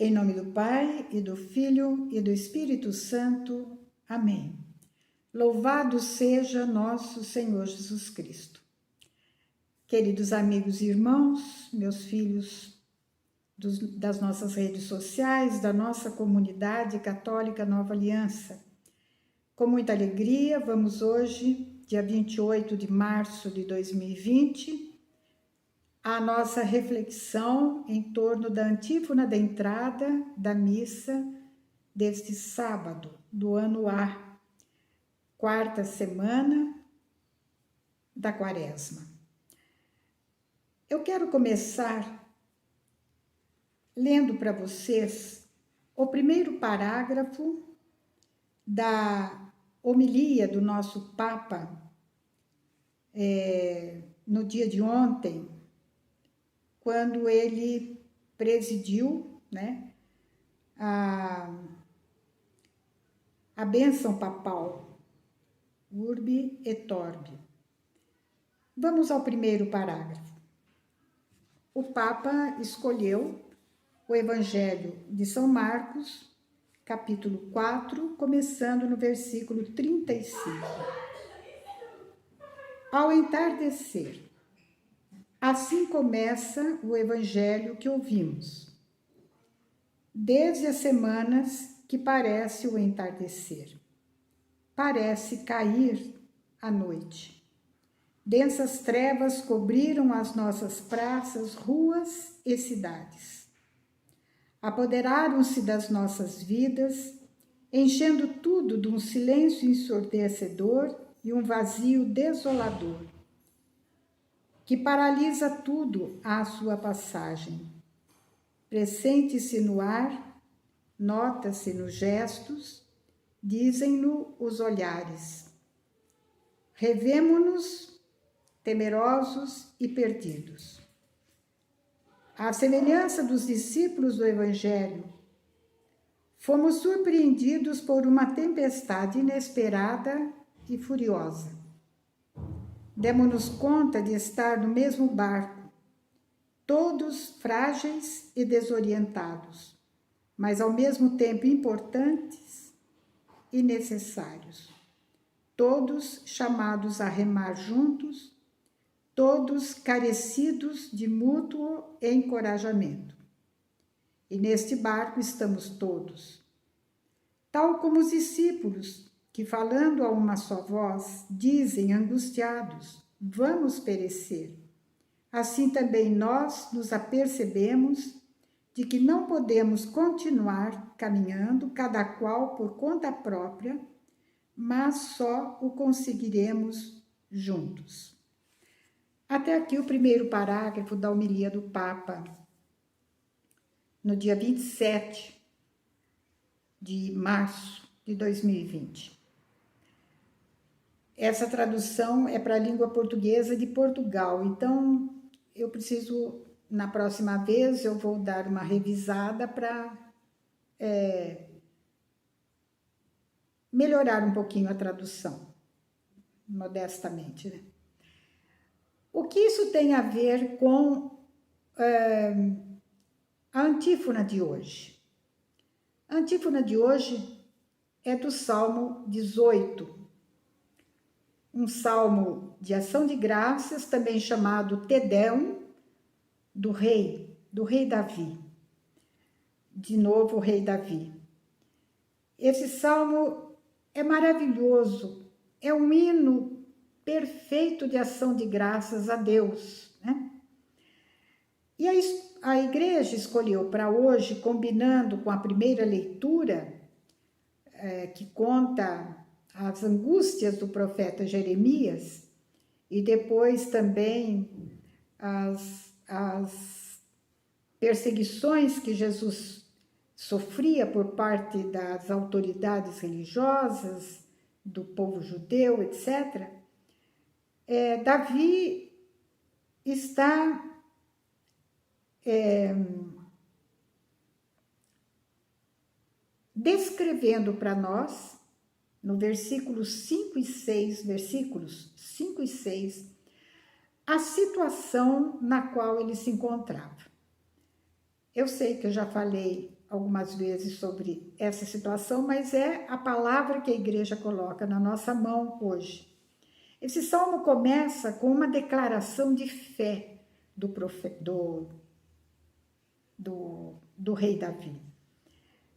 Em nome do Pai, e do Filho, e do Espírito Santo. Amém. Louvado seja nosso Senhor Jesus Cristo. Queridos amigos e irmãos, meus filhos das nossas redes sociais, da nossa comunidade católica Nova Aliança, com muita alegria, vamos hoje, dia 28 de março de 2020, a nossa reflexão em torno da antífona da entrada da missa deste sábado, do ano A, quarta semana da Quaresma. Eu quero começar lendo para vocês o primeiro parágrafo da homilia do nosso Papa no dia de ontem, quando ele presidiu, a bênção papal, Urbi et Orbi. Vamos ao primeiro parágrafo. O Papa escolheu o Evangelho de São Marcos, capítulo 4, começando no versículo 35. Ao entardecer, assim começa o Evangelho que ouvimos. Desde as semanas que parece o entardecer, parece cair a noite. Densas trevas cobriram as nossas praças, ruas e cidades. Apoderaram-se das nossas vidas, enchendo tudo de um silêncio ensurdecedor e um vazio desolador, que paralisa tudo à sua passagem. Pressente-se no ar, nota-se nos gestos, dizem-no os olhares. Revemo-nos temerosos e perdidos. À semelhança dos discípulos do Evangelho, fomos surpreendidos por uma tempestade inesperada e furiosa. Demos-nos conta de estar no mesmo barco, todos frágeis e desorientados, mas ao mesmo tempo importantes e necessários. Todos chamados a remar juntos, todos carecidos de mútuo encorajamento. E neste barco estamos todos, tal como os discípulos, que falando a uma só voz, dizem angustiados, vamos perecer. Assim também nós nos apercebemos de que não podemos continuar caminhando, cada qual por conta própria, mas só o conseguiremos juntos. Até aqui o primeiro parágrafo da homilia do Papa, no dia 27 de março de 2020. Essa tradução é para a língua portuguesa de Portugal, então eu preciso, na próxima vez, eu vou dar uma revisada para melhorar um pouquinho a tradução, modestamente. O que isso tem a ver com a antífona de hoje? A antífona de hoje é do Salmo 18, um salmo de ação de graças, também chamado Te Deum, do rei Davi. De novo, o rei Davi. Esse salmo é maravilhoso, é um hino perfeito de ação de graças a Deus, E a igreja escolheu para hoje, combinando com a primeira leitura, que conta as angústias do profeta Jeremias, e depois também as perseguições que Jesus sofria por parte das autoridades religiosas, do povo judeu, etc., Davi está descrevendo para nós, no versículos 5 e 6, a situação na qual ele se encontrava. Eu sei que eu já falei algumas vezes sobre essa situação, mas é a palavra que a igreja coloca na nossa mão hoje. Esse salmo começa com uma declaração de fé do rei Davi.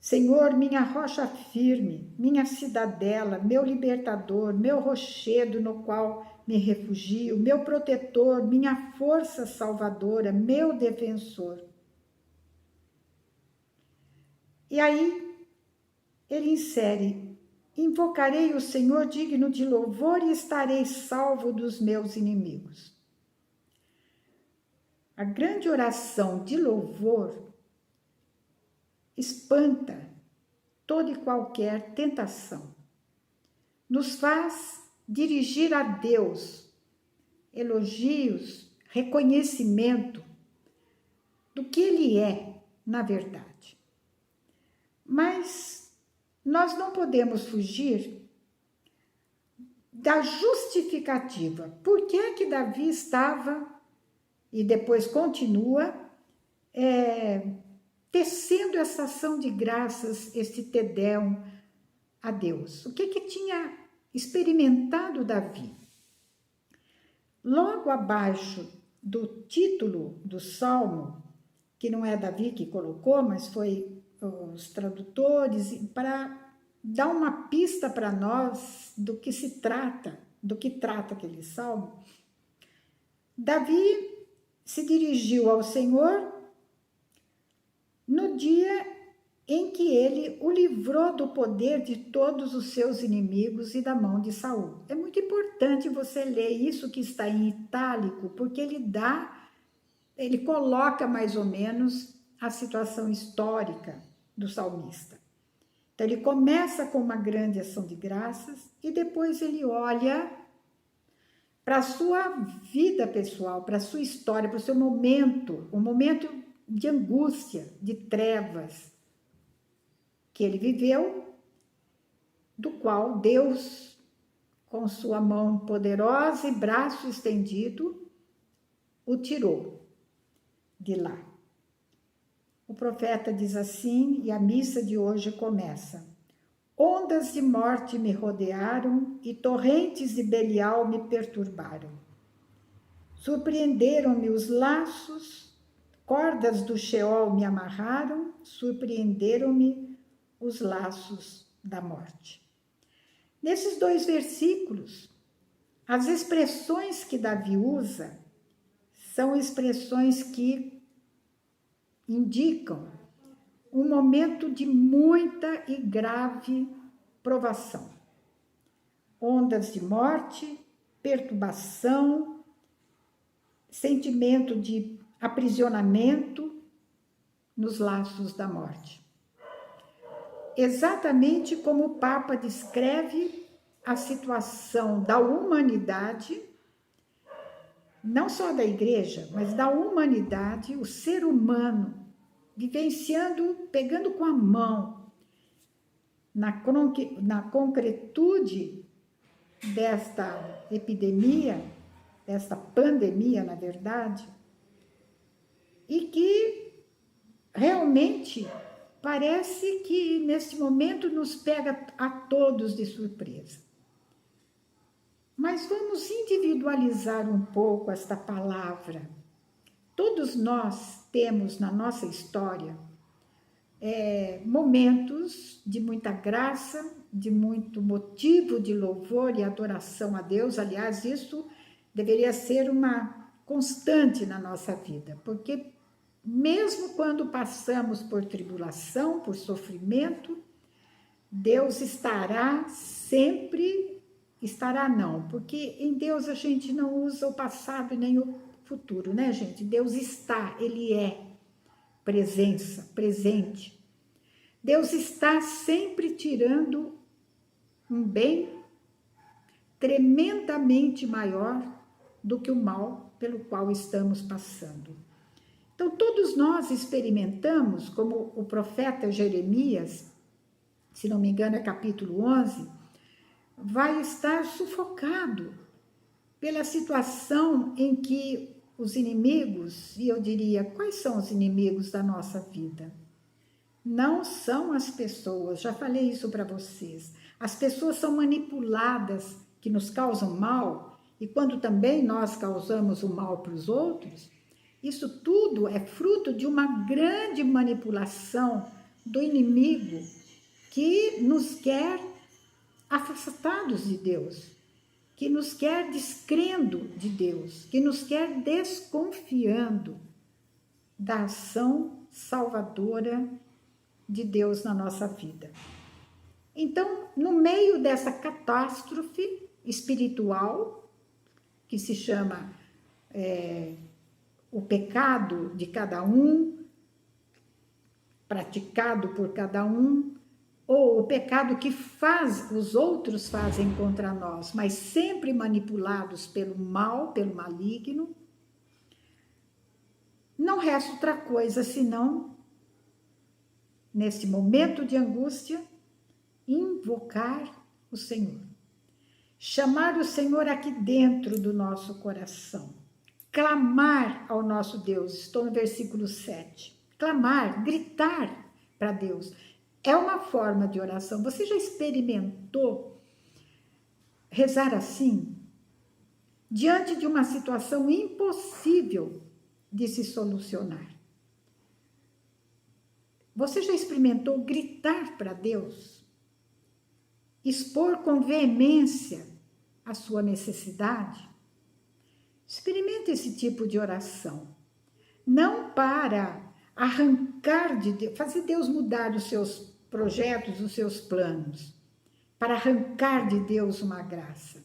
Senhor, minha rocha firme, minha cidadela, meu libertador, meu rochedo no qual me refugio, meu protetor, minha força salvadora, meu defensor. E aí ele insere: invocarei o Senhor digno de louvor e estarei salvo dos meus inimigos. A grande oração de louvor espanta toda e qualquer tentação. Nos faz dirigir a Deus elogios, reconhecimento do que Ele é, na verdade. Mas nós não podemos fugir da justificativa. Por que que Davi estava, e depois continua, tecendo essa ação de graças, esse Te-Deum a Deus? O que que tinha experimentado Davi? Logo abaixo do título do Salmo, que não é Davi que colocou, mas foi os tradutores, para dar uma pista para nós do que se trata, do que trata aquele Salmo, Davi se dirigiu ao Senhor no dia em que ele o livrou do poder de todos os seus inimigos e da mão de Saul. É muito importante você ler isso que está em itálico, porque ele coloca mais ou menos a situação histórica do salmista. Então ele começa com uma grande ação de graças e depois ele olha para a sua vida pessoal, para a sua história, para o seu momento, um momento de angústia, de trevas que ele viveu, do qual Deus, com sua mão poderosa e braço estendido, o tirou de lá. O profeta diz assim, e a missa de hoje começa: ondas de morte me rodearam e torrentes de Belial me perturbaram. Surpreenderam-me os laços, cordas do Sheol me amarraram, surpreenderam-me os laços da morte. Nesses 2 versículos, as expressões que Davi usa são expressões que indicam um momento de muita e grave provação. Ondas de morte, perturbação, sentimento de aprisionamento nos laços da morte. Exatamente como o Papa descreve a situação da humanidade, não só da igreja, mas da humanidade, o ser humano, vivenciando, pegando com a mão, na concretude desta epidemia, desta pandemia, na verdade, e que realmente parece que neste momento nos pega a todos de surpresa. Mas vamos individualizar um pouco esta palavra. Todos nós temos na nossa história momentos de muita graça, de muito motivo de louvor e adoração a Deus. Aliás, isso deveria ser uma constante na nossa vida, porque mesmo quando passamos por tribulação, por sofrimento, Deus estará sempre, porque em Deus a gente não usa o passado nem o futuro, né, gente? Deus está, Ele é presença, presente. Deus está sempre tirando um bem tremendamente maior do que o mal pelo qual estamos passando. Então, todos nós experimentamos, como o profeta Jeremias, se não me engano é capítulo 11, vai estar sufocado pela situação em que os inimigos, e eu diria, quais são os inimigos da nossa vida? não são as pessoas, já falei isso para vocês. As pessoas são manipuladas, que nos causam mal, e quando também nós causamos o mal para os outros, isso tudo é fruto de uma grande manipulação do inimigo que nos quer afastados de Deus, que nos quer descrendo de Deus, que nos quer desconfiando da ação salvadora de Deus na nossa vida. Então, no meio dessa catástrofe espiritual, que se chama o pecado de cada um, praticado por cada um, ou o pecado que os outros fazem contra nós, mas sempre manipulados pelo mal, pelo maligno, não resta outra coisa senão, nesse momento de angústia, invocar o Senhor. Chamar o Senhor aqui dentro do nosso coração. Clamar ao nosso Deus. Estou no versículo 7. Clamar, gritar para Deus. É uma forma de oração. Você já experimentou rezar assim? Diante de uma situação impossível de se solucionar. Você já experimentou gritar para Deus? Expor com veemência a sua necessidade? Experimente esse tipo de oração. Não para arrancar de Deus, fazer Deus mudar os seus projetos, os seus planos, para arrancar de Deus uma graça.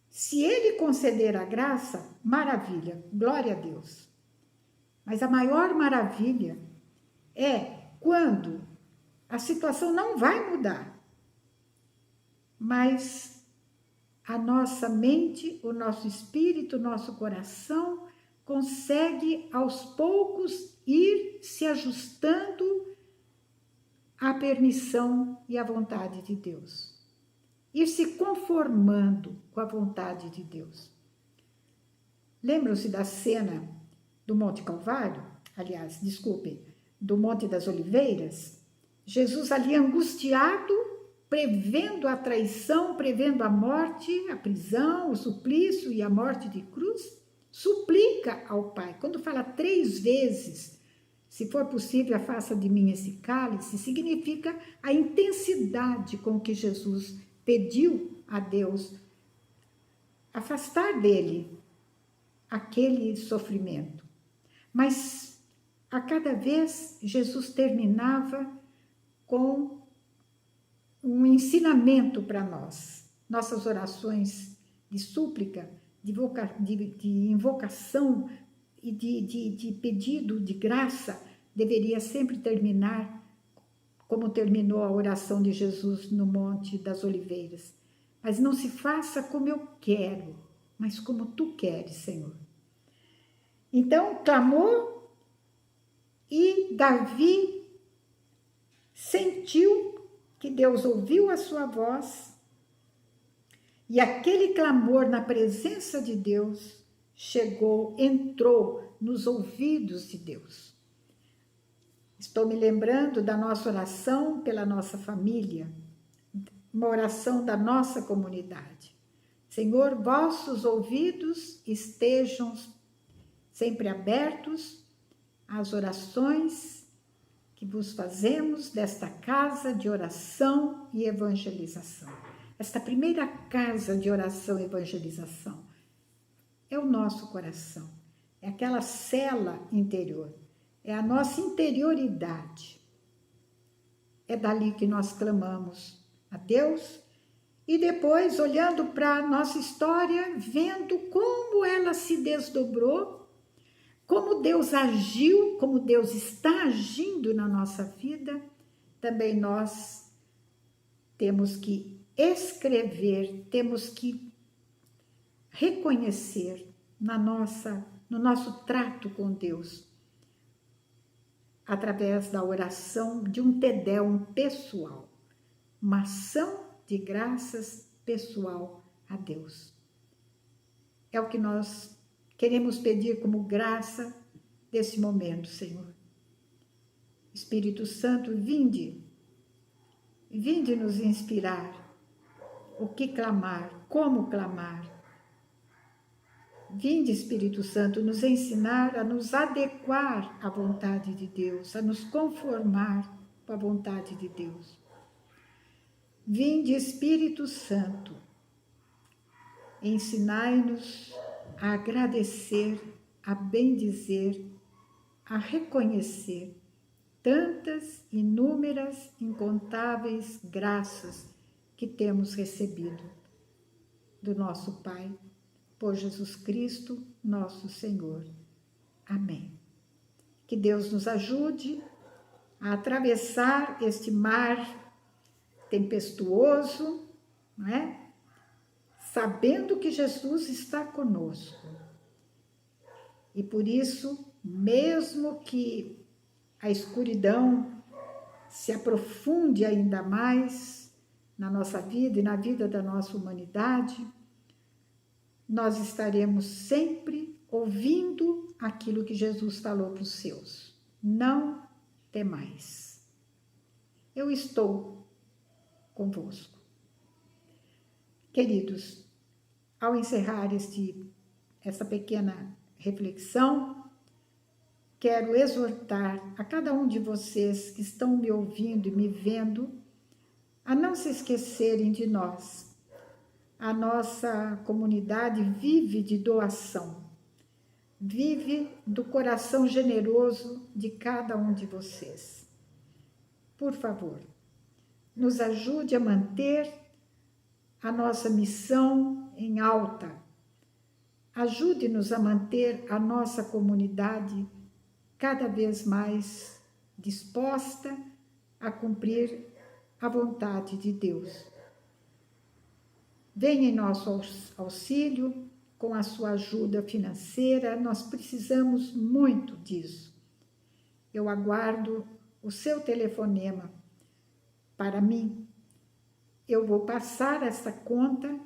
Se Ele conceder a graça, maravilha, glória a Deus. Mas a maior maravilha é quando a situação não vai mudar, mas a nossa mente, o nosso espírito, o nosso coração consegue aos poucos ir se ajustando à permissão e à vontade de Deus. Ir se conformando com a vontade de Deus. Lembram-se da cena do Monte Calvário? Aliás, desculpem, do Monte das Oliveiras? Jesus ali angustiado, prevendo a traição, prevendo a morte, a prisão, o suplício e a morte de cruz, suplica ao Pai. Quando fala 3 vezes, se for possível, afasta de mim esse cálice, significa a intensidade com que Jesus pediu a Deus afastar dele aquele sofrimento. Mas a cada vez Jesus terminava com um ensinamento para nós. Nossas orações de súplica, de invocação e de pedido de graça deveria sempre terminar como terminou a oração de Jesus no Monte das Oliveiras. Mas não se faça como eu quero, mas como tu queres, Senhor. Então, clamou e Davi sentiu que Deus ouviu a sua voz e aquele clamor na presença de Deus entrou nos ouvidos de Deus. Estou me lembrando da nossa oração pela nossa família, uma oração da nossa comunidade. Senhor, vossos ouvidos estejam sempre abertos às orações que vos fazemos desta casa de oração e evangelização. Esta primeira casa de oração e evangelização é o nosso coração, é aquela cela interior, é a nossa interioridade. É dali que nós clamamos a Deus e depois, olhando para a nossa história, vendo como ela se desdobrou, como Deus agiu, como Deus está agindo na nossa vida, também nós temos que escrever, temos que reconhecer no nosso trato com Deus, através da oração de um Te Deum pessoal, uma ação de graças pessoal a Deus. É o que nós queremos pedir como graça desse momento, Senhor. Espírito Santo, vinde nos inspirar o que clamar, como clamar. Vinde, Espírito Santo, nos ensinar a nos adequar à vontade de Deus, a nos conformar com a vontade de Deus. Vinde, Espírito Santo, ensinai-nos a agradecer, a bendizer, a reconhecer tantas, inúmeras, incontáveis graças que temos recebido do nosso Pai, por Jesus Cristo, nosso Senhor. Amém. Que Deus nos ajude a atravessar este mar tempestuoso, não é? Sabendo que Jesus está conosco. E por isso, mesmo que a escuridão se aprofunde ainda mais na nossa vida e na vida da nossa humanidade, nós estaremos sempre ouvindo aquilo que Jesus falou para os seus. Não temais. Eu estou convosco. Queridos, ao encerrar essa pequena reflexão, quero exortar a cada um de vocês que estão me ouvindo e me vendo a não se esquecerem de nós. A nossa comunidade vive de doação, vive do coração generoso de cada um de vocês. Por favor, nos ajude a manter a nossa missão em alta. Ajude-nos a manter a nossa comunidade cada vez mais disposta a cumprir a vontade de Deus. Venha em nosso auxílio com a sua ajuda financeira, nós precisamos muito disso. Eu aguardo o seu telefonema para mim. Eu vou passar essa conta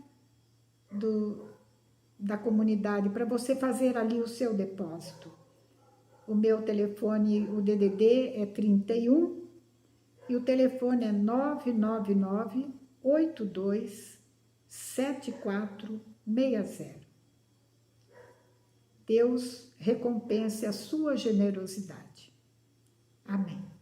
da comunidade para você fazer ali o seu depósito. O meu telefone, o DDD é 31 e o telefone é 999-827460. Deus recompense a sua generosidade. Amém.